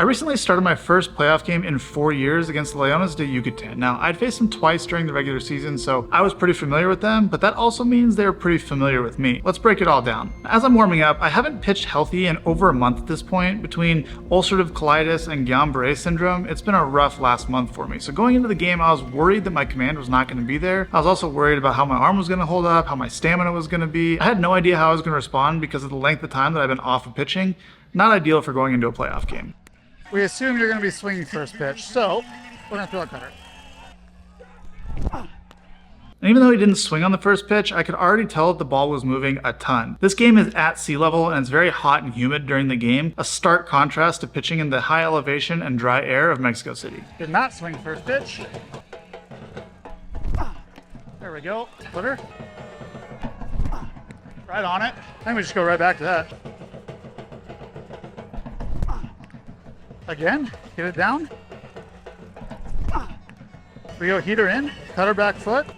I recently started my first playoff game in 4 years against the Leones de Yucatan. Now, I'd faced them twice during the regular season, so I was pretty familiar with them, but that also means they were pretty familiar with me. Let's break it all down. As I'm warming up, I haven't pitched healthy in over a month at this point. Between ulcerative colitis and Guillain-Barré syndrome, it's been a rough last month for me. So going into the game, I was worried that my command was not going to be there. I was also worried about how my arm was going to hold up, how my stamina was going to be. I had no idea how I was going to respond because of the length of time that I've been off of pitching. Not ideal for going into a playoff game. We assume you're going to be swinging first pitch, so we're going to throw a cutter. And even though he didn't swing on the first pitch, I could already tell that the ball was moving a ton. This game is at sea level and it's very hot and humid during the game, a stark contrast to pitching in the high elevation and dry air of Mexico City. Did not swing first pitch. There we go. Footer. Right on it. I think we just go right back to that. Again, get it down. We go heater in, cutter back foot.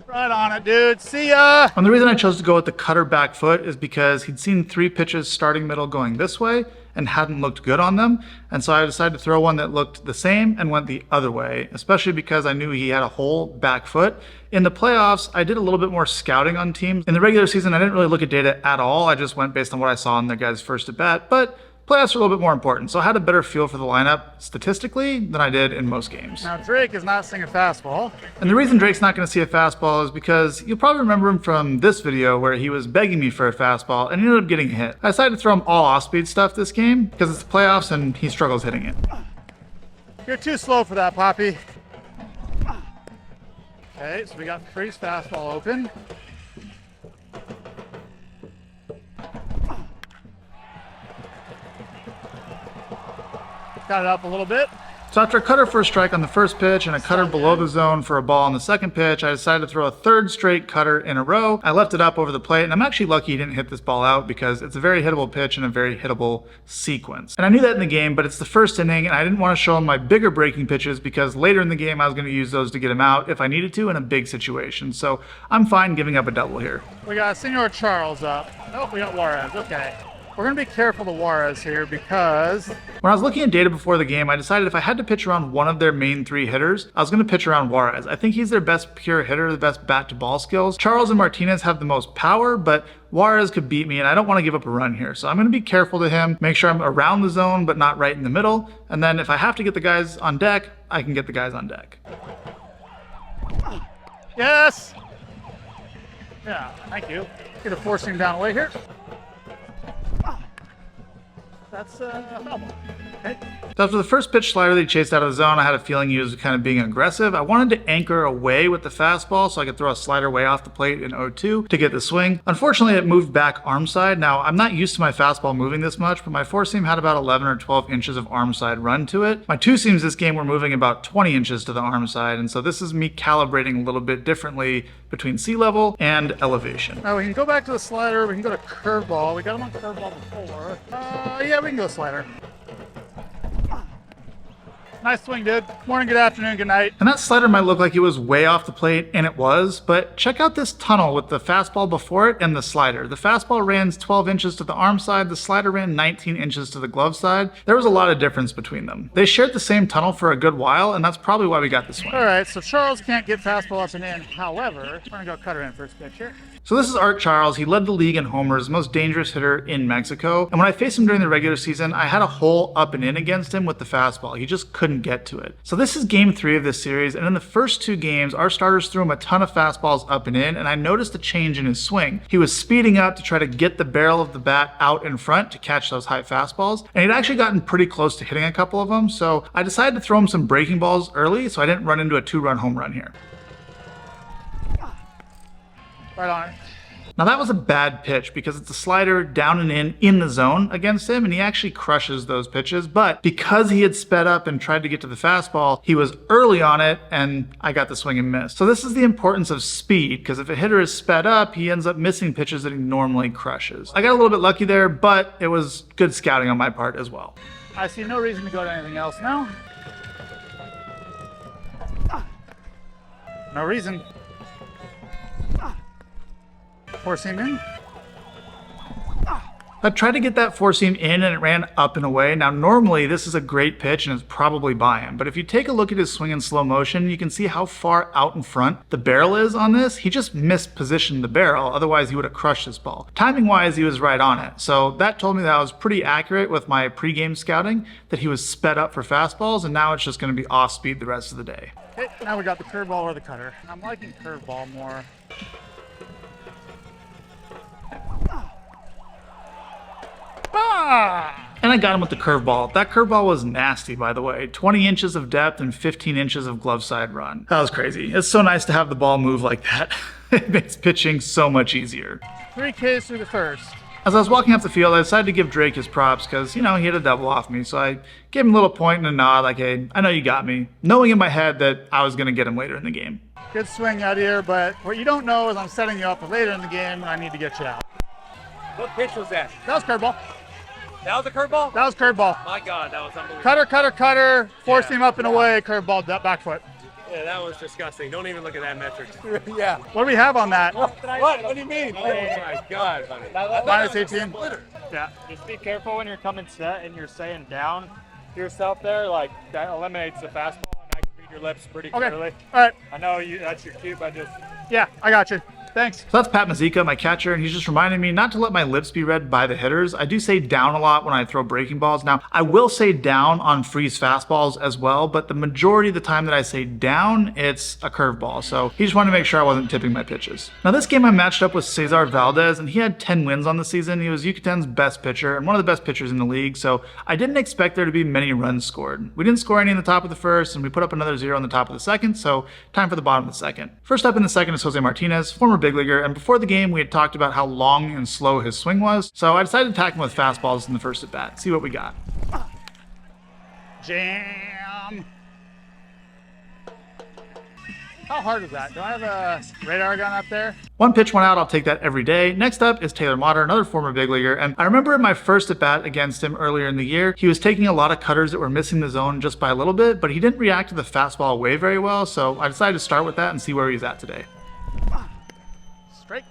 Right on it, dude. See ya! And the reason I chose to go with the cutter back foot is because he'd seen 3 pitches starting middle going this way and hadn't looked good on them. And so I decided to throw one that looked the same and went the other way, especially because I knew he had a whole back foot. In the playoffs, I did a little bit more scouting on teams. In the regular season, I didn't really look at data at all. I just went based on what I saw in their guys' first at bat, but playoffs are a little bit more important. So I had a better feel for the lineup statistically than I did in most games. Now Drake is not seeing a fastball. And the reason Drake's not going to see a fastball is because you'll probably remember him from this video where he was begging me for a fastball and he ended up getting hit. I decided to throw him all off-speed stuff this game because it's the playoffs and he struggles hitting it. You're too slow for that, Poppy. Okay, so we got the crease fastball open. Got it up a little bit. So after a cutter for a strike on the first pitch and a cutter below the zone for a ball on the second pitch, I decided to throw a third straight cutter in a row. I left it up over the plate, and I'm actually lucky he didn't hit this ball out because it's a very hittable pitch and a very hittable sequence. And I knew that in the game, but it's the first inning, and I didn't want to show him my bigger breaking pitches because later in the game I was going to use those to get him out if I needed to in a big situation. So I'm fine giving up a double here. We got Senor Charles up. Oh, we got Juarez. Okay. We're going to be careful to Juarez here because when I was looking at data before the game, I decided if I had to pitch around one of their main 3 hitters, I was going to pitch around Juarez. I think he's their best pure hitter, the best bat-to-ball skills. Charles and Martinez have the most power, but Juarez could beat me, and I don't want to give up a run here. So I'm going to be careful to him, make sure I'm around the zone, but not right in the middle. And then if I have to get the guys on deck, I can get the guys on deck. yes. Yeah, thank you. Get a forcing down away here. That's a foul ball. Okay. So after the first pitch slider that he chased out of the zone, I had a feeling he was kind of being aggressive. I wanted to anchor away with the fastball so I could throw a slider way off the plate in 0-2 to get the swing. Unfortunately, it moved back arm side. Now, I'm not used to my fastball moving this much, but my 4-seam had about 11 or 12 inches of arm side run to it. My 2-seams this game were moving about 20 inches to the arm side, and so this is me calibrating a little bit differently between sea level and elevation. Now we can go back to the slider. We can go to curveball. We got him on curveball before. Yeah, we can go slider. Nice swing, dude. Morning, good afternoon, good night. And that slider might look like it was way off the plate, and it was, but check out this tunnel with the fastball before it and the slider. The fastball ran 12 inches to the arm side, the slider ran 19 inches to the glove side. There was a lot of difference between them. They shared the same tunnel for a good while, and that's probably why we got this one. All right, so Charles can't get fastball up and in. However, we're gonna go cutter in first pitch here. So this is Art Charles. He led the league in homers, most dangerous hitter in Mexico. And when I faced him during the regular season, I had a hole up and in against him with the fastball. He just couldn't get to it. So this is game 3 of this series. And in the first 2 games, our starters threw him a ton of fastballs up and in. And I noticed a change in his swing. He was speeding up to try to get the barrel of the bat out in front to catch those high fastballs. And he'd actually gotten pretty close to hitting a couple of them. So I decided to throw him some breaking balls early so I didn't run into a 2-run home run here. Right on it. Now that was a bad pitch because it's a slider down and in the zone against him, and he actually crushes those pitches. But because he had sped up and tried to get to the fastball, he was early on it, and I got the swing and miss. So this is the importance of speed, because if a hitter is sped up, he ends up missing pitches that he normally crushes. I got a little bit lucky there, but it was good scouting on my part as well. I see no reason to go to anything else now. No reason. 4-seam in. I tried to get that four seam in and it ran up and away. Now normally this is a great pitch and it's probably by him, but if you take a look at his swing in slow motion, you can see how far out in front the barrel is on this. He just mispositioned the barrel, otherwise he would have crushed this ball. Timing wise, he was right on it. So that told me that I was pretty accurate with my pregame scouting, that he was sped up for fastballs, and now it's just going to be off speed the rest of the day. Okay, now we got the curveball or the cutter. I'm liking curveball more. And I got him with the curveball. That curveball was nasty, by the way. 20 inches of depth and 15 inches of glove side run. That was crazy. It's so nice to have the ball move like that. It makes pitching so much easier. 3 Ks through the first. As I was walking off the field, I decided to give Drake his props because, you know, he had a double off me. So I gave him a little point and a nod like, hey, I know you got me. Knowing in my head that I was going to get him later in the game. Good swing out here, but what you don't know is I'm setting you up for later in the game and I need to get you out. What pitch was that? That was curveball. That was a curveball? That was curveball. My God, that was unbelievable. Cutter, four seam up and away, curveball, back foot. Yeah, that was disgusting. Don't even look at that metric. Yeah. What do we have on that? What? What do you mean? Oh my God, honey. Minus 18. Yeah. Just be careful when you're coming set and you're saying down to yourself there. Like, that eliminates the fastball, and I can read your lips pretty Okay. clearly. All right. I know that's your cue, but just Yeah, I got you. Thanks. So that's Pat Mazika, my catcher, and he's just reminding me not to let my lips be read by the hitters. I do say down a lot when I throw breaking balls. Now, I will say down on freeze fastballs as well, but the majority of the time that I say down, it's a curveball. So he just wanted to make sure I wasn't tipping my pitches. Now, this game I matched up with Cesar Valdez, and he had 10 wins on the season. He was Yucatan's best pitcher and one of the best pitchers in the league, so I didn't expect there to be many runs scored. We didn't score any in the top of the first, and we put up another 0 in the top of the second, so time for the bottom of the second. First up in the second is Jose Martinez, former big leaguer, and before the game, we had talked about how long and slow his swing was, so I decided to attack him with fastballs in the first at bat. See what we got. Jam. How hard is that? Do I have a radar gun up there? One pitch went out, I'll take that every day. Next up is Taylor Motter, another former big leaguer, and I remember in my first at bat against him earlier in the year, he was taking a lot of cutters that were missing the zone just by a little bit, but he didn't react to the fastball away very well, so I decided to start with that and see where he's at today. Strike.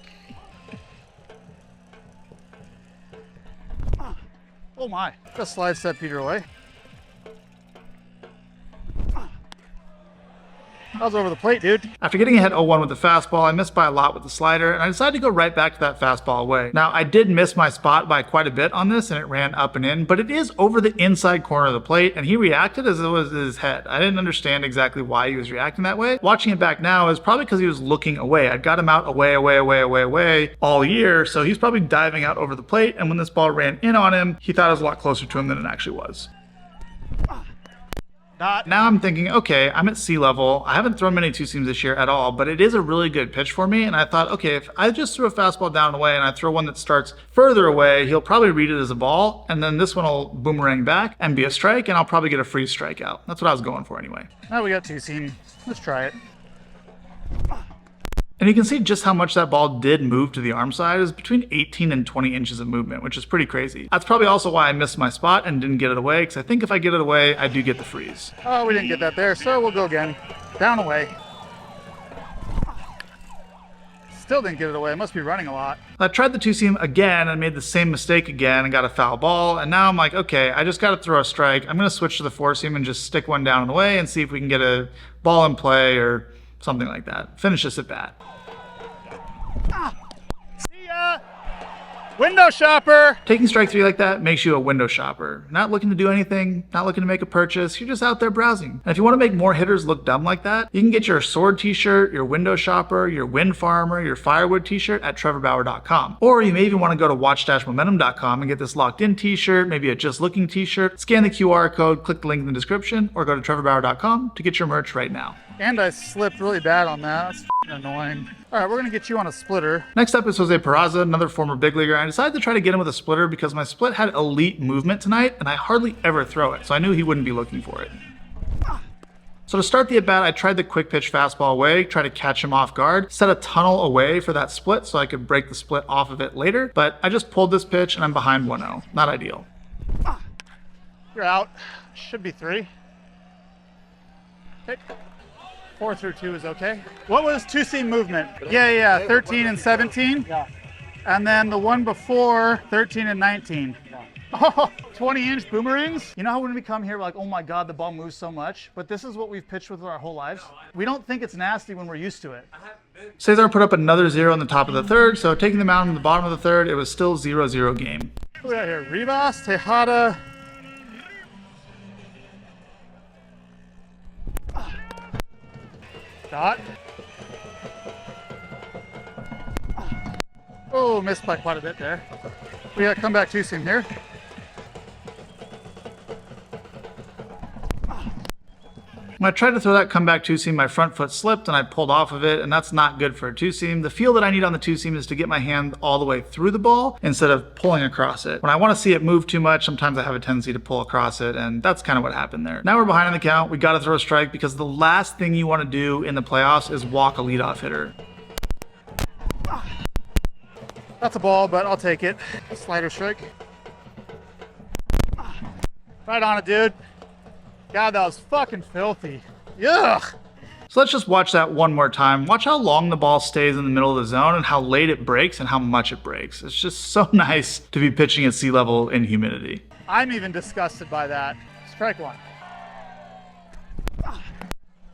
Oh my. Just slide step Peter away. That was over the plate, dude. After getting ahead 0-1 with the fastball, I missed by a lot with the slider, and I decided to go right back to that fastball away. Now, I did miss my spot by quite a bit on this, and it ran up and in, but it is over the inside corner of the plate, and he reacted as it was his head. I didn't understand exactly why he was reacting that way. Watching it back now is probably because he was looking away. I'd got him out away all year, so he's probably diving out over the plate, and when this ball ran in on him, he thought it was a lot closer to him than it actually was. Now I'm thinking, okay, I'm at sea level. I haven't thrown many two seams this year at all, but it is a really good pitch for me. And I thought, okay, if I just threw a fastball down and away and I throw one that starts further away, he'll probably read it as a ball. And then this one will boomerang back and be a strike, and I'll probably get a free strikeout. That's what I was going for anyway. Now we got two seam. Let's try it. And you can see just how much that ball did move to the arm side. It was between 18 and 20 inches of movement, which is pretty crazy. That's probably also why I missed my spot and didn't get it away, because I think if I get it away, I do get the freeze. Oh, we didn't get that there, so we'll go again. Down away. Still didn't get it away. It must be running a lot. I tried the two seam again and made the same mistake again and got a foul ball. And now I'm like, okay, I just got to throw a strike. I'm going to switch to the four seam and just stick one down and away and see if we can get a ball in play or something like that. Finish this at bat. See ya! Window shopper! Taking strike three like that makes you a window shopper. Not looking to do anything, not looking to make a purchase, you're just out there browsing. And if you want to make more hitters look dumb like that, you can get your sword t-shirt, your window shopper, your wind farmer, your firewood t-shirt at trevorbauer.com. Or you may even want to go to watch-momentum.com and get this locked in t-shirt, maybe a just looking t-shirt, scan the QR code, click the link in the description, or go to trevorbauer.com to get your merch right now. And I slipped really bad on that. That's annoying. All right, we're gonna get you on a splitter. Next up is Jose Peraza, another former big leaguer. I decided to try to get him with a splitter because my split had elite movement tonight, and I hardly ever throw it, so I knew he wouldn't be looking for it. So to start the at-bat, I tried the quick pitch fastball away, try to catch him off guard, set a tunnel away for that split so I could break the split off of it later, but I just pulled this pitch and I'm behind 1-0. Not ideal. You're out. Should be 3. Okay. 4 through 2 is okay. What was two seam movement? Yeah, 13 and 17. yeah. And then the one before, 13 and 19. Oh, 20-inch boomerangs. You know how when we come here, we're like, oh my God, the ball moves so much. But this is what we've pitched with our whole lives. We don't think it's nasty when we're used to it. Cesar put up another 0 in the top of the third, so taking the mound in the bottom of the third, it was still 0-0 game. What do we got here? Rivas, Tejada. Dot. Oh, missed by quite a bit there. We got comeback two seam here. When I tried to throw that comeback two-seam, my front foot slipped and I pulled off of it, and that's not good for a two-seam. The feel that I need on the two-seam is to get my hand all the way through the ball instead of pulling across it. When I want to see it move too much, sometimes I have a tendency to pull across it, and that's kind of what happened there. Now we're behind on the count. We got to throw a strike because the last thing you want to do in the playoffs is walk a leadoff hitter. That's a ball, but I'll take it. Slider strike. Right on it, dude. God, that was fucking filthy. Yuck. So let's just watch that one more time. Watch how long the ball stays in the middle of the zone and how late it breaks and how much it breaks. It's just so nice to be pitching at sea level in humidity. I'm even disgusted by that. Strike one.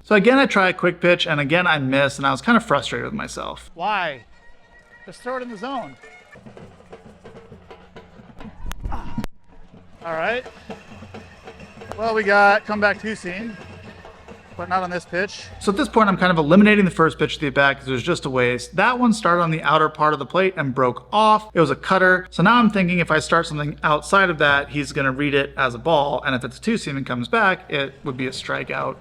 So again, I try a quick pitch, and again, I miss, and I was kind of frustrated with myself. Why? Just throw it in the zone. All right. Well, we got comeback two seam, but not on this pitch. So at this point, I'm kind of eliminating the first pitch of the at-bat because it was just a waste. That one started on the outer part of the plate and broke off. It was a cutter. So now I'm thinking if I start something outside of that, he's going to read it as a ball. And if it's a two-seam and comes back, it would be a strikeout.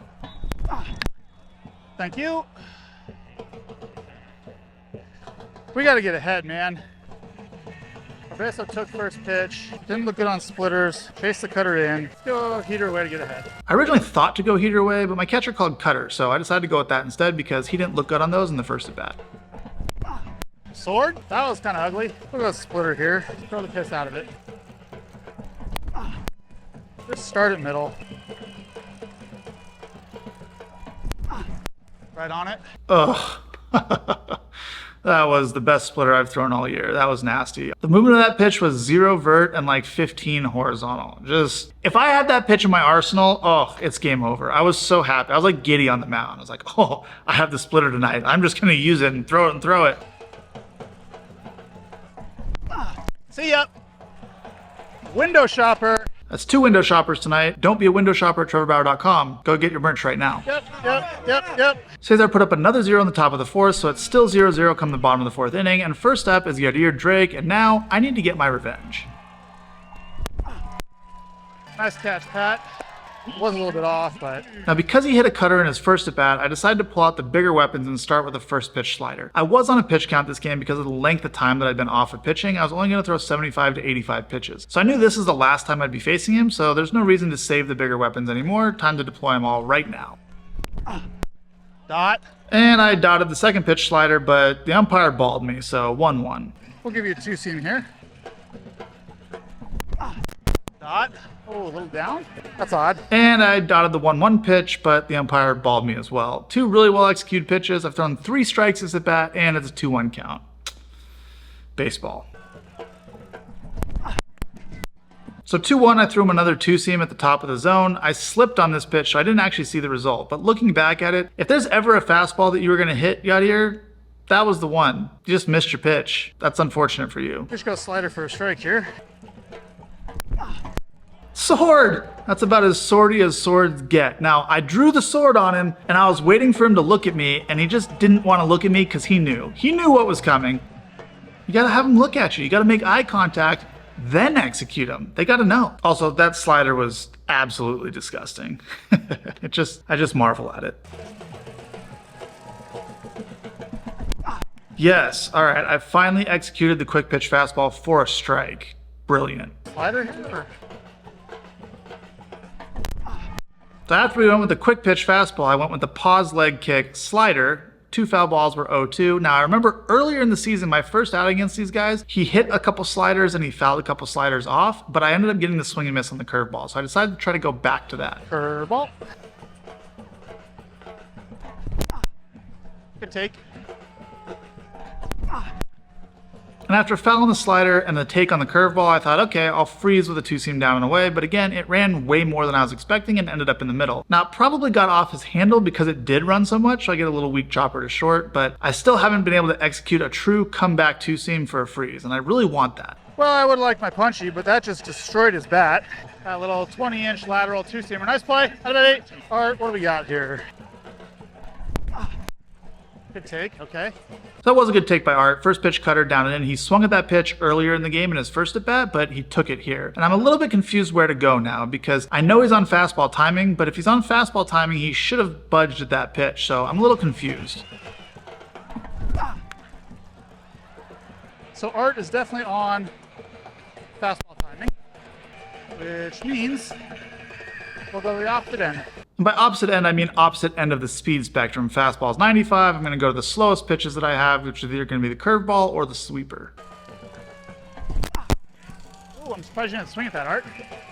Thank you. We got to get ahead, man. Orbeso took first pitch. Didn't look good on splitters. Chased the cutter in. Let's go heater away to get ahead. I originally thought to go heater away, but my catcher called cutter. So I decided to go with that instead because he didn't look good on those in the first at-bat. Sword? That was kind of ugly. Look at the splitter here. Throw the piss out of it. Just start at middle. Right on it. Ugh. That was the best splitter I've thrown all year. That was nasty. The movement of that pitch was 0 vert and like 15 horizontal. Just, if I had that pitch in my arsenal, oh, it's game over. I was so happy. I was like giddy on the mound. I was like, oh, I have the splitter tonight. I'm just gonna use it and throw it and throw it. See ya. Window shopper. That's 2 window shoppers tonight. Don't be a window shopper at trevorbauer.com. Go get your merch right now. Yep. Cesar put up another 0 in the top of the fourth, so it's still 0-0 come the bottom of the fourth inning. And first up is Yadier Drake, and now I need to get my revenge. Nice catch, Pat. Was a little bit off, but... Now because he hit a cutter in his first at-bat, I decided to pull out the bigger weapons and start with the first pitch slider. I was on a pitch count this game because of the length of time that I'd been off of pitching. I was only going to throw 75 to 85 pitches. So I knew this is the last time I'd be facing him, so there's no reason to save the bigger weapons anymore. Time to deploy them all right now. Dot. And I dotted the second pitch slider, but the umpire balled me, so 1-1. We'll give you a two seam here. Dot. Oh, a little down. That's odd. And I dotted the 1-1 pitch, but the umpire balled me as well. 2 really well executed pitches. I've thrown 3 strikes this at bat, and it's a 2-1 count. Baseball. So 2-1, I threw him another two-seam at the top of the zone. I slipped on this pitch, so I didn't actually see the result. But looking back at it, if there's ever a fastball that you were going to hit, Yadier, that was the one. You just missed your pitch. That's unfortunate for you. Just go slider for a strike here. Sword! That's about as swordy as swords get. Now, I drew the sword on him, and I was waiting for him to look at me, and he just didn't want to look at me because he knew. He knew what was coming. You gotta have him look at you. You gotta make eye contact, then execute him. They gotta know. Also, that slider was absolutely disgusting. I just marvel at it. Yes, all right, I finally executed the quick pitch fastball for a strike. Brilliant. Slider here. So after we went with the quick pitch fastball, I went with the pause leg kick slider. 2 foul balls were 0-2. Now I remember earlier in the season, my first out against these guys, he hit a couple sliders and he fouled a couple sliders off, but I ended up getting the swing and miss on the curveball. So I decided to try to go back to that. Curveball. Good take. And after fouling the slider and the take on the curveball, I thought, okay, I'll freeze with a two-seam down and away, but again, it ran way more than I was expecting and ended up in the middle. Now, it probably got off his handle because it did run so much, so I get a little weak chopper to short, but I still haven't been able to execute a true comeback two-seam for a freeze, and I really want that. Well, I would like my punchy, but that just destroyed his bat. That little 20-inch lateral two-seamer. Nice play. Out of 8. Art, what do we got here? Good take, okay. So that was a good take by Art. First pitch cutter down and in. He swung at that pitch earlier in the game in his first at bat, but he took it here. And I'm a little bit confused where to go now because I know he's on fastball timing, but if he's on fastball timing, he should have budged at that pitch. So I'm a little confused. So Art is definitely on fastball timing, which means we'll go the opposite end. And by opposite end, I mean opposite end of the speed spectrum. Fastball's 95. I'm going to go to the slowest pitches that I have, which is either going to be the curveball or the sweeper. Oh, I'm surprised you didn't swing at that, Art.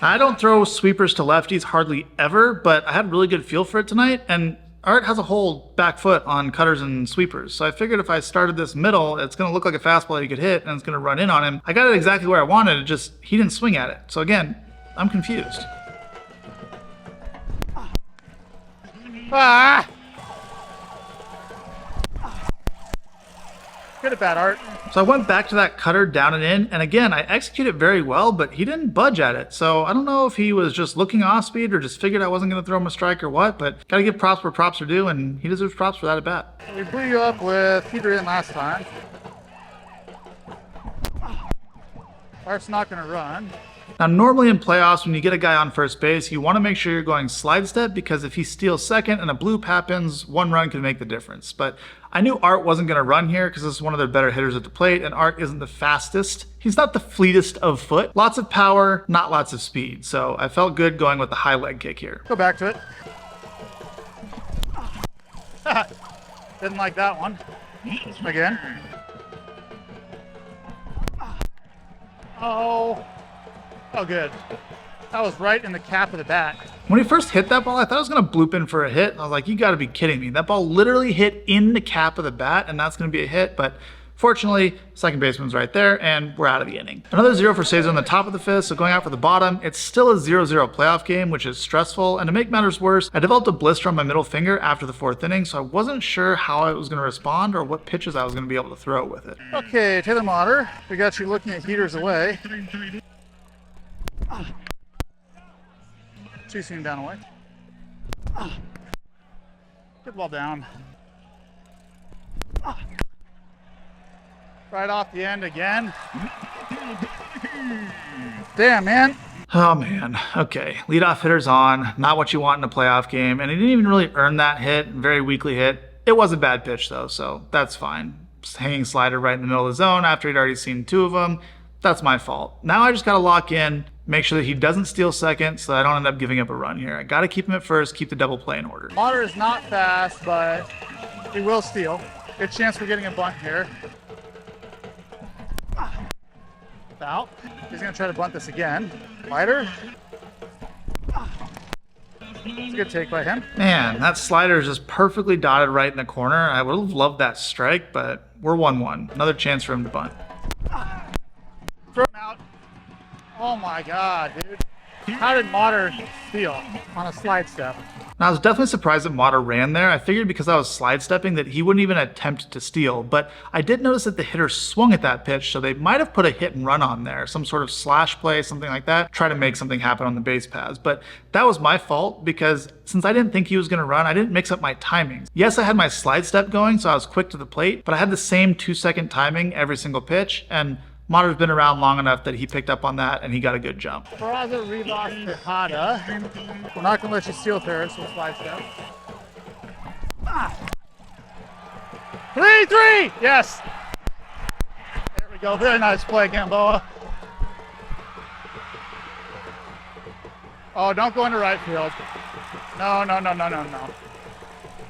I don't throw sweepers to lefties hardly ever, but I had a really good feel for it tonight, and Art has a whole back foot on cutters and sweepers, so I figured if I started this middle, it's going to look like a fastball he could hit, and it's going to run in on him. I got it exactly where I wanted, it just, he didn't swing at it. So again, I'm confused. Ah! Good at bat, Art. So I went back to that cutter down and in, and again, I executed very well, but he didn't budge at it. So I don't know if he was just looking off speed or just figured I wasn't going to throw him a strike or what, but gotta give props where props are due, and he deserves props for that at bat. We blew you up with heater in last time. Art's not going to run. Now, normally in playoffs, when you get a guy on first base, you want to make sure you're going slide step because if he steals second and a bloop happens, one run can make the difference. But I knew Art wasn't going to run here because this is one of their better hitters at the plate, and Art isn't the fastest. He's not the fleetest of foot. Lots of power, not lots of speed. So I felt good going with the high leg kick here. Go back to it. Didn't like that one. Again. Oh. Oh, good. That was right in the cap of the bat. When he first hit that ball, I thought it was going to bloop in for a hit. I was like, you got to be kidding me. That ball literally hit in the cap of the bat, and that's going to be a hit. But fortunately, second baseman's right there, and we're out of the inning. Another 0 for Cesar on the top of the fifth, so going out for the bottom. It's still a 0-0 playoff game, which is stressful. And to make matters worse, I developed a blister on my middle finger after the fourth inning, so I wasn't sure how I was going to respond or what pitches I was going to be able to throw with it. Okay, Taylor Motter, we got you looking at heaters away. Two-seam down away. Good ball down. Right off the end again. Damn, man. Oh man, okay. Leadoff hitter's on, not what you want in a playoff game, and he didn't even really earn that hit, very weakly hit. It was a bad pitch though, so that's fine. Just hanging slider right in the middle of the zone after he'd already seen two of them. That's my fault. Now I just gotta lock in, make sure that he doesn't steal second so that I don't end up giving up a run here. I gotta keep him at first, keep the double play in order. Motter is not fast, but he will steal. Good chance for getting a bunt here. Foul. He's gonna try to bunt this again. Slider. It's a good take by him. Man, that slider is just perfectly dotted right in the corner. I would have loved that strike, but we're 1-1. Another chance for him to bunt. Throw him out. Oh my God, dude. How did Motter steal on a slide step? Now, I was definitely surprised that Motter ran there. I figured because I was slide stepping that he wouldn't even attempt to steal, but I did notice that the hitter swung at that pitch, so they might have put a hit and run on there, some sort of slash play, something like that, try to make something happen on the base paths. But that was my fault because since I didn't think he was going to run, I didn't mix up my timings. Yes, I had my slide step going, so I was quick to the plate, but I had the same 2-second timing every single pitch, and Motter's been around long enough that he picked up on that and he got a good jump. Peraza relost Tejada. We're not going to let you steal third, so slide step. 3-3! Yes! There we go. Very nice play, Gamboa. Oh, don't go into right field. No.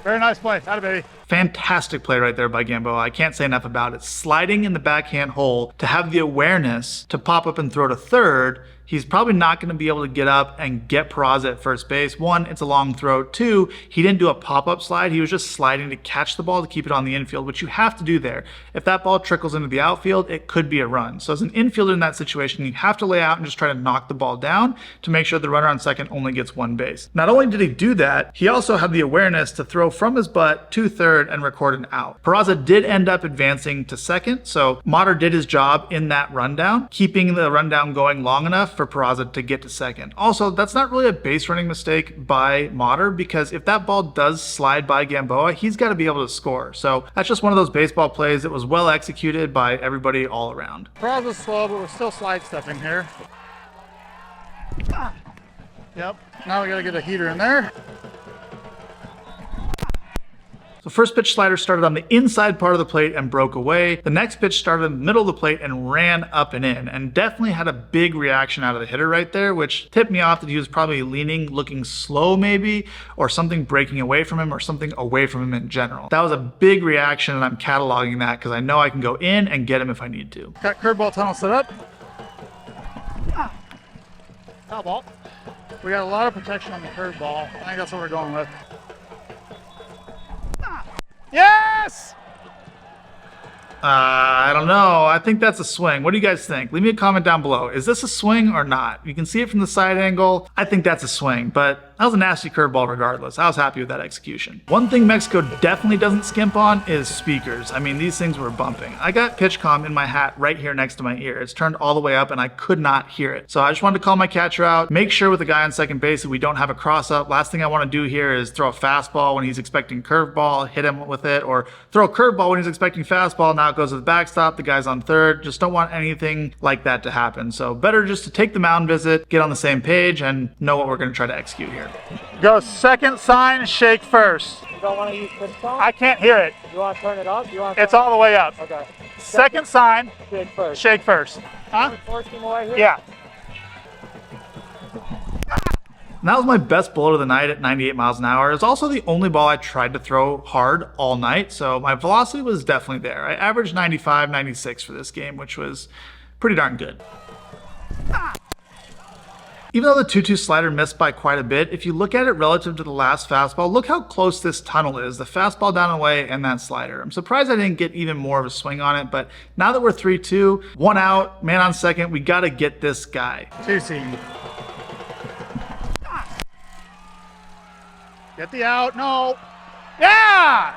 Very nice play. Atta baby. Fantastic play right there by Gamboa. I can't say enough about it. Sliding in the backhand hole to have the awareness to pop up and throw to third. He's probably not going to be able to get up and get Peraza at first base. One, it's a long throw. Two, he didn't do a pop-up slide. He was just sliding to catch the ball to keep it on the infield, which you have to do there. If that ball trickles into the outfield, it could be a run. So as an infielder in that situation, you have to lay out and just try to knock the ball down to make sure the runner on second only gets one base. Not only did he do that, he also had the awareness to throw from his butt to third and record an out. Peraza did end up advancing to second, so Mater did his job in that rundown, keeping the rundown going long enough for Peraza to get to second. Also, that's not really a base running mistake by Mater, because if that ball does slide by Gamboa, he's got to be able to score. So that's just one of those baseball plays that was well executed by everybody all around. Peraza's slow, but we're still slide stepping here. Yep, now we gotta get a heater in there. So first pitch slider started on the inside part of the plate and broke away. The next pitch started in the middle of the plate and ran up and in, and definitely had a big reaction out of the hitter right there, which tipped me off that he was probably leaning, looking slow maybe, or something breaking away from him, or something away from him in general. That was a big reaction, and I'm cataloging that because I know I can go in and get him if I need to. Got curveball tunnel set up. Foul ball. We got a lot of protection on the curveball. I think that's what we're going with. Yes! I don't know. I think that's a swing. What do you guys think? Leave me a comment down below. Is this a swing or not? You can see it from the side angle. I think that's a swing, but that was a nasty curveball regardless. I was happy with that execution. One thing Mexico definitely doesn't skimp on is speakers. I mean, these things were bumping. I got PitchCom in my hat right here next to my ear. It's turned all the way up and I could not hear it. So I just wanted to call my catcher out, make sure with the guy on second base that we don't have a cross up. Last thing I want to do here is throw a fastball when he's expecting curveball, hit him with it, or throw a curveball when he's expecting fastball. Now it goes to the backstop, the guy's on third. Just don't want anything like that to happen. So better just to take the mound visit, get on the same page, and know what we're going to try to execute here. Go second sign, shake first. You don't want to use PitchCom? I can't hear it. You want to turn it up? It's all the way up. Okay. Second sign, Shake first. shake first. Huh? Force him away here? Yeah. And that was my best bullet of the night at 98 miles an hour. It was also the only ball I tried to throw hard all night, so my velocity was definitely there. I averaged 95, 96 for this game, which was pretty darn good. Even though the 2-2 slider missed by quite a bit, if you look at it relative to the last fastball, look how close this tunnel is. The fastball down and away and that slider. I'm surprised I didn't get even more of a swing on it, but now that we're 3-2, one out, man on second, we got to get this guy. Two-seam. Get the out. No. Yeah!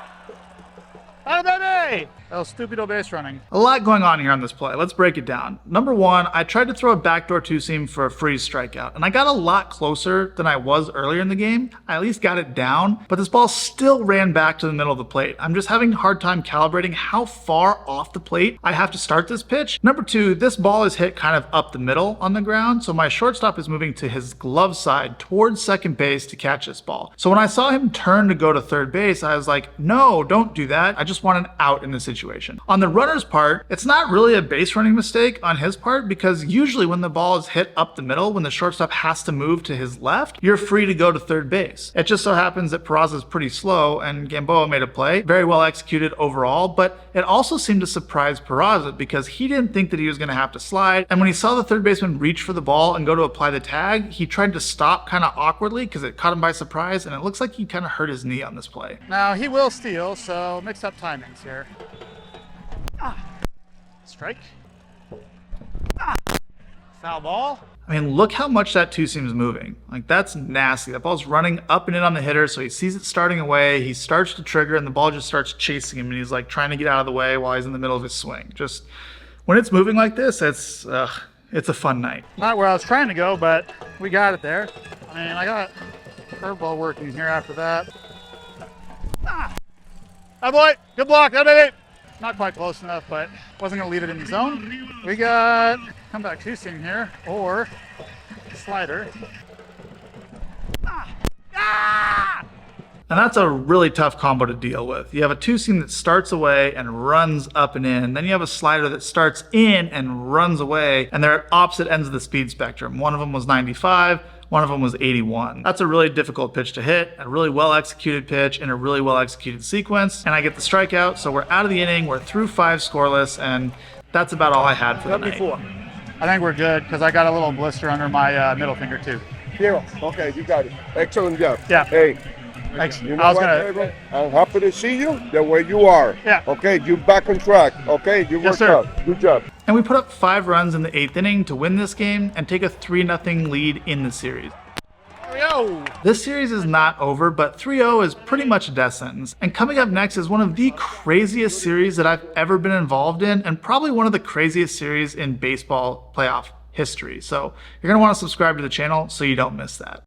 Out baby! Oh, stupido base running. A lot going on here on this play. Let's break it down. Number one, I tried to throw a backdoor two-seam for a freeze strikeout, and I got a lot closer than I was earlier in the game. I at least got it down, but this ball still ran back to the middle of the plate. I'm just having a hard time calibrating how far off the plate I have to start this pitch. Number two, this ball is hit kind of up the middle on the ground, so my shortstop is moving to his glove side towards second base to catch this ball. So when I saw him turn to go to third base, I was like, no, don't do that. I just want an out in this situation. On the runner's part, it's not really a base running mistake on his part, because usually when the ball is hit up the middle, when the shortstop has to move to his left, you're free to go to third base. It just so happens that Peraza is pretty slow and Gamboa made a play, very well executed overall, but it also seemed to surprise Peraza because he didn't think that he was going to have to slide, and when he saw the third baseman reach for the ball and go to apply the tag, he tried to stop kind of awkwardly because it caught him by surprise, and it looks like he kind of hurt his knee on this play. Now he will steal, so mix up timings here. Strike. Foul ball. I mean, look how much that two-seam is moving. Like, that's nasty. That ball's running up and in on the hitter, so he sees it starting away, he starts to trigger, and the ball just starts chasing him, and he's like trying to get out of the way while he's in the middle of his swing. Just, when it's moving like this, it's a fun night. Not where I was trying to go, but we got it there. I mean, I got curveball working here after that. Oh boy, good block, that baby. Not quite close enough, but wasn't gonna leave it in the zone. We got comeback two-seam here, or slider. And that's a really tough combo to deal with. You have a two-seam that starts away and runs up and in. Then you have a slider that starts in and runs away, and they're at opposite ends of the speed spectrum. One of them was 95, one of them was 81. That's a really difficult pitch to hit, a really well executed pitch in a really well executed sequence, and I get the strikeout, so we're out of the inning, we're through 5 scoreless, and that's about all I had for the night. I think we're good because I got a little blister under my middle finger too. Piero, okay, you got it. Excellent job. Yeah. Hey, Thanks. you know I was what, gonna. Piero? I'm happy to see you the way you are. Yeah. Okay, you back on track. Okay, you Yes, worked sir. out. Good job. And we put up 5 runs in the 8th inning to win this game and take a 3-0 lead in the series. This series is not over, but 3-0 is pretty much a death sentence. And coming up next is one of the craziest series that I've ever been involved in, and probably one of the craziest series in baseball playoff history. So you're going to want to subscribe to the channel so you don't miss that.